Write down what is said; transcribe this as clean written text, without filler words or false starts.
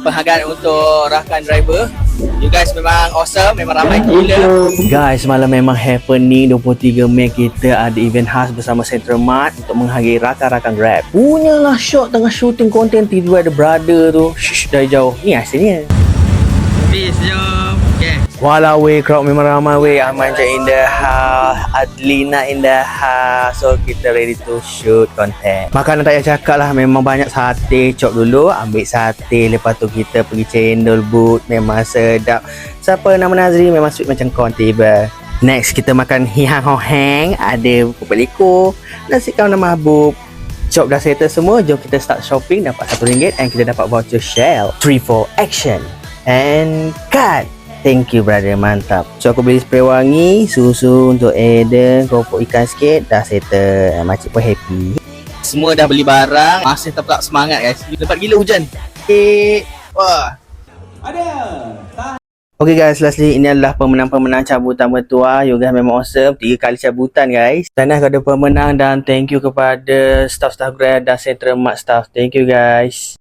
penghargaan untuk rakan driver. You guys memang awesome, memang ramai gila. Guys, malam memang happening. 23 Mei kita ada event khas bersama Central Mart untuk menghargai rakan-rakan Grab. Punyalah shot tengah shooting konten, tiba ada brother tu. Shh, dari jauh. Ni hasilnya. Peace, jom. Okay. Walau weh, crowd memang ramai weh. Aman je in the house, Adlina in the house. So kita ready to shoot content. Makanan tak payah cakap lah, memang banyak sate. Chop dulu, ambil sate. Lepas tu kita pergi cendol boot. Memang sedap. Siapa nama Nazri memang sweet macam kon tiba. Next kita makan hihang hoheng. Ada pupuk liko, nasi kau nama habub. Chop dah settle semua. Jom kita start shopping. Dapat RM1 and kita dapat voucher Shell. 3-4 action and cut. Thank you brother, mantap. So aku beli spray wangi, susu untuk Eden, keropok ikan sikit, dah settle. Makcik pun happy. Semua dah beli barang, masih tetap semangat guys. Lepas gila hujan. Wah. Ada. Okay guys, lastly ini adalah pemenang-pemenang cabutan bertuah. You guys memang awesome. 3 kali cabutan guys. Tahniah kepada pemenang dan thank you kepada staff-staff Grab dan Central Mart staff. Thank you guys.